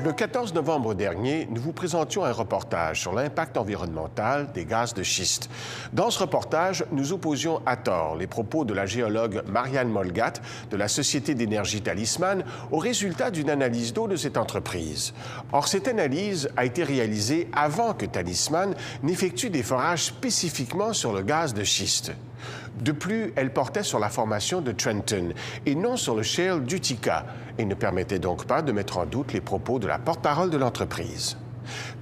Le 14 novembre dernier, nous vous présentions un reportage sur l'impact environnemental des gaz de schiste. Dans ce reportage, nous opposions à tort les propos de la géologue Marianne Molgat de la Société d'énergie Talisman aux résultats d'une analyse d'eau de cette entreprise. Or, cette analyse a été réalisée avant que Talisman n'effectue des forages spécifiquement sur le gaz de schiste. De plus, elle portait sur la formation de Trenton et non sur le shale d'Utica et ne permettait donc pas de mettre en doute les propos de la porte-parole de l'entreprise.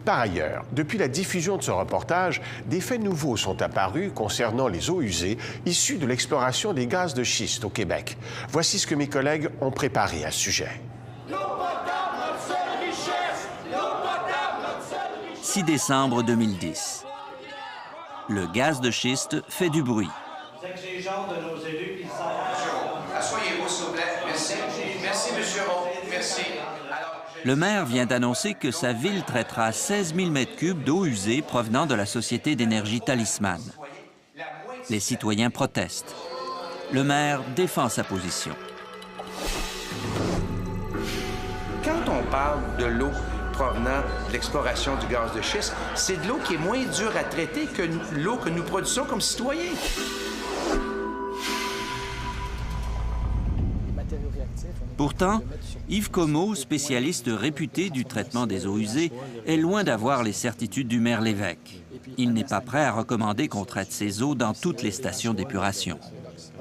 Par ailleurs, depuis la diffusion de ce reportage, des faits nouveaux sont apparus concernant les eaux usées issues de l'exploration des gaz de schiste au Québec. Voici ce que mes collègues ont préparé à ce sujet. L'eau potable, notre seule richesse! L'eau potable, notre seule richesse! 6 décembre 2010. Le gaz de schiste fait du bruit. Nous exigeons de nos élus qu'ils s'arrêtent. Asseyez-vous, s'il vous plaît. Merci. Merci, M. Roux. Merci. Le maire vient d'annoncer que sa ville traitera 16 000 m3 d'eau usée provenant de la Société d'énergie Talisman. Les citoyens protestent. Le maire défend sa position. Quand on parle de l'eau provenant de l'exploration du gaz de schiste, c'est de l'eau qui est moins dure à traiter que l'eau que nous produisons comme citoyens. Pourtant, Yves Comeau, spécialiste réputé du traitement des eaux usées, est loin d'avoir les certitudes du maire Lévesque. Il n'est pas prêt à recommander qu'on traite ces eaux dans toutes les stations d'épuration.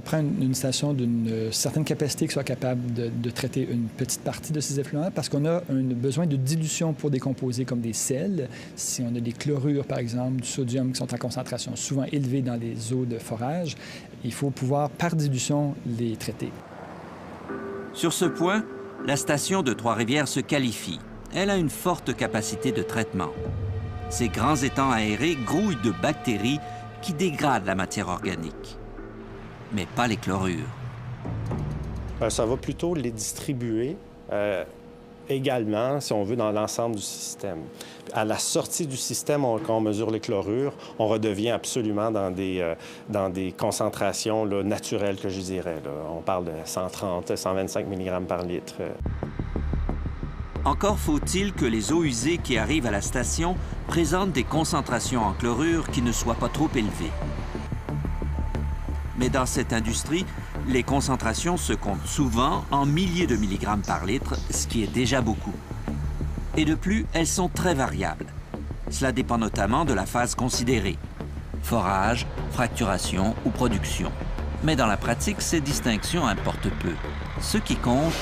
Prendre une station d'une certaine capacité qui soit capable de traiter une petite partie de ces effluents parce qu'on a un besoin de dilution pour des composés comme des sels. Si on a des chlorures, par exemple, du sodium qui sont en concentration souvent élevée dans les eaux de forage, il faut pouvoir, par dilution, les traiter. Sur ce point, la station de Trois-Rivières se qualifie. Elle a une forte capacité de traitement. Ces grands étangs aérés grouillent de bactéries qui dégradent la matière organique. Mais pas les chlorures. Ça va plutôt les distribuer également, si on veut, dans l'ensemble du système. À la sortie du système, quand on mesure les chlorures, on redevient absolument dans des concentrations là, naturelles, que je dirais. Là. On parle de 130, 125 mg par litre. Encore faut-il que les eaux usées qui arrivent à la station présentent des concentrations en chlorure qui ne soient pas trop élevées. Mais dans cette industrie, les concentrations se comptent souvent en milliers de milligrammes par litre, ce qui est déjà beaucoup. Et de plus, elles sont très variables. Cela dépend notamment de la phase considérée: forage, fracturation ou production. Mais dans la pratique, ces distinctions importent peu. Ce qui compte,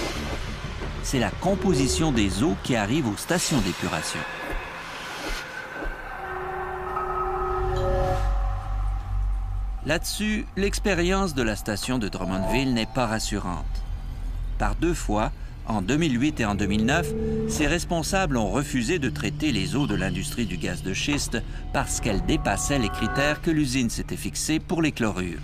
c'est la composition des eaux qui arrivent aux stations d'épuration. Là-dessus, l'expérience de la station de Drummondville n'est pas rassurante. Par 2 fois, en 2008 et en 2009, ses responsables ont refusé de traiter les eaux de l'industrie du gaz de schiste parce qu'elles dépassaient les critères que l'usine s'était fixés pour les chlorures.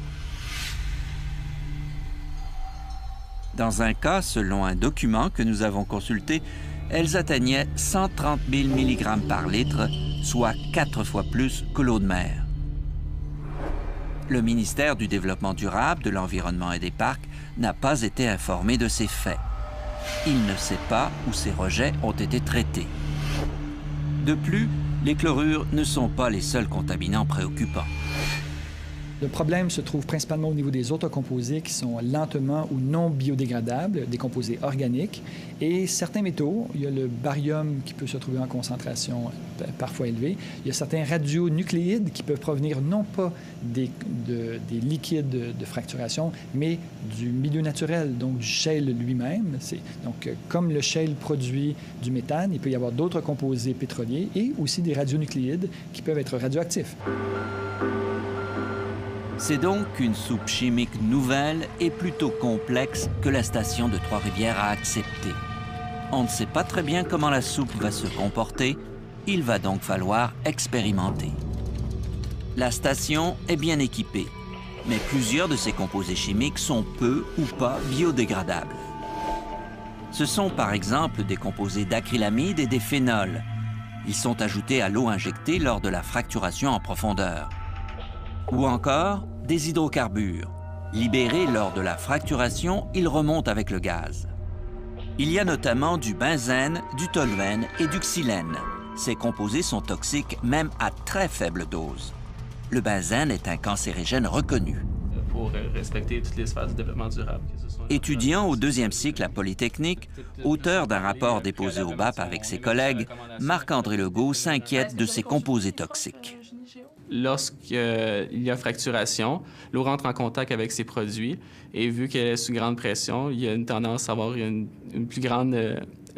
Dans un cas, selon un document que nous avons consulté, elles atteignaient 130 000 mg par litre, soit 4 fois plus que l'eau de mer. Le ministère du Développement durable, de l'Environnement et des Parcs n'a pas été informé de ces faits. Il ne sait pas où ces rejets ont été traités. De plus, les chlorures ne sont pas les seuls contaminants préoccupants. Le problème se trouve principalement au niveau des autres composés qui sont lentement ou non biodégradables, des composés organiques, et certains métaux. Il y a le barium qui peut se trouver en concentration parfois élevée. Il y a certains radionucléides qui peuvent provenir non pas des liquides de fracturation, mais du milieu naturel, donc du shale lui-même. Donc, comme le shale produit du méthane, il peut y avoir d'autres composés pétroliers et aussi des radionucléides qui peuvent être radioactifs. C'est donc une soupe chimique nouvelle et plutôt complexe que la station de Trois-Rivières a acceptée. On ne sait pas très bien comment la soupe va se comporter, il va donc falloir expérimenter. La station est bien équipée, mais plusieurs de ces composés chimiques sont peu ou pas biodégradables. Ce sont par exemple des composés d'acrylamide et des phénols. Ils sont ajoutés à l'eau injectée lors de la fracturation en profondeur. Ou encore des hydrocarbures. Libérés lors de la fracturation, ils remontent avec le gaz. Il y a notamment du benzène, du toluène et du xylène. Ces composés sont toxiques même à très faible dose. Le benzène est un cancérigène reconnu. Pour respecter toutes les sphères du développement durable. Étudiant au 2e cycle à Polytechnique, auteur d'un rapport déposé au BAP avec ses collègues, Marc-André Legault s'inquiète de ces composés toxiques. Lorsqu'il y a fracturation, l'eau rentre en contact avec ces produits et vu qu'elle est sous grande pression, il y a une tendance à avoir une plus grande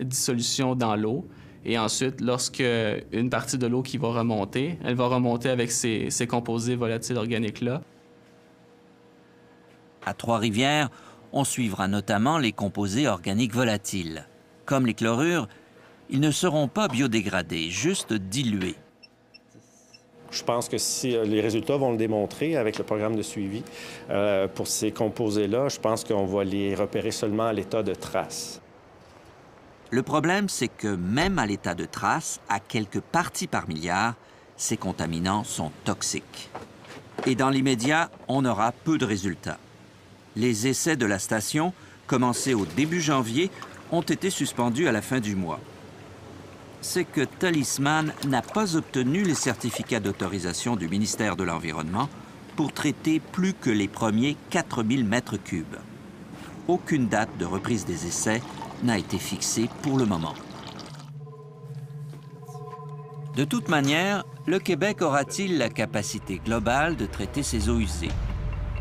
dissolution dans l'eau. Et ensuite, lorsque une partie de l'eau qui va remonter, elle va remonter avec ces composés volatiles organiques-là. À Trois-Rivières, on suivra notamment les composés organiques volatiles. Comme les chlorures, ils ne seront pas biodégradés, juste dilués. Je pense que si les résultats vont le démontrer avec le programme de suivi pour ces composés-là, je pense qu'on va les repérer seulement à l'état de trace. Le problème, c'est que même à l'état de trace, à quelques parties par milliard, ces contaminants sont toxiques. Et dans l'immédiat, on aura peu de résultats. Les essais de la station, commencés au début janvier, ont été suspendus à la fin du mois. C'est que Talisman n'a pas obtenu les certificats d'autorisation du ministère de l'Environnement pour traiter plus que les premiers 4000 mètres cubes. Aucune date de reprise des essais n'a été fixée pour le moment. De toute manière, le Québec aura-t-il la capacité globale de traiter ces eaux usées?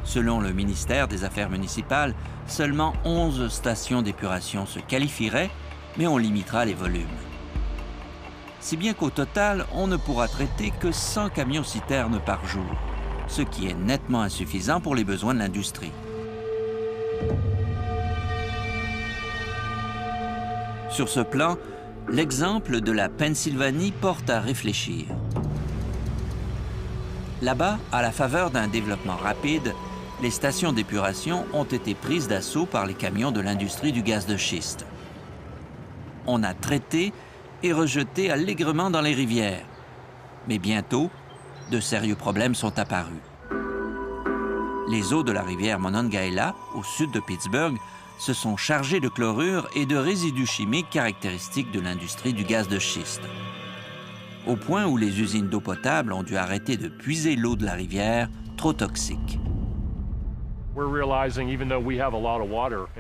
Selon le ministère des Affaires municipales, seulement 11 stations d'épuration se qualifieraient, mais on limitera les volumes. Si bien qu'au total, on ne pourra traiter que 100 camions-citernes par jour, ce qui est nettement insuffisant pour les besoins de l'industrie. Sur ce plan, l'exemple de la Pennsylvanie porte à réfléchir. Là-bas, à la faveur d'un développement rapide, les stations d'épuration ont été prises d'assaut par les camions de l'industrie du gaz de schiste. On a traité et rejeté allègrement dans les rivières. Mais bientôt, de sérieux problèmes sont apparus. Les eaux de la rivière Monongahela, au sud de Pittsburgh, se sont chargées de chlorure et de résidus chimiques caractéristiques de l'industrie du gaz de schiste. Au point où les usines d'eau potable ont dû arrêter de puiser l'eau de la rivière, trop toxique.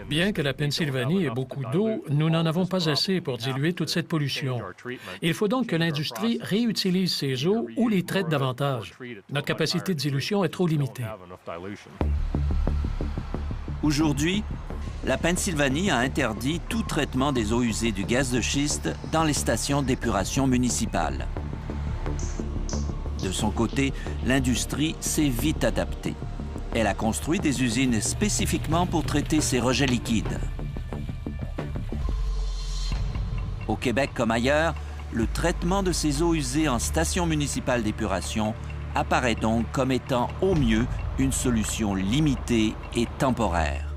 Bien que la Pennsylvanie ait beaucoup d'eau, nous n'en avons pas assez pour diluer toute cette pollution. Il faut donc que l'industrie réutilise ces eaux ou les traite davantage. Notre capacité de dilution est trop limitée. Aujourd'hui, la Pennsylvanie a interdit tout traitement des eaux usées du gaz de schiste dans les stations d'épuration municipales. De son côté, l'industrie s'est vite adaptée. Elle a construit des usines spécifiquement pour traiter ces rejets liquides. Au Québec comme ailleurs, le traitement de ces eaux usées en station municipale d'épuration apparaît donc comme étant au mieux une solution limitée et temporaire.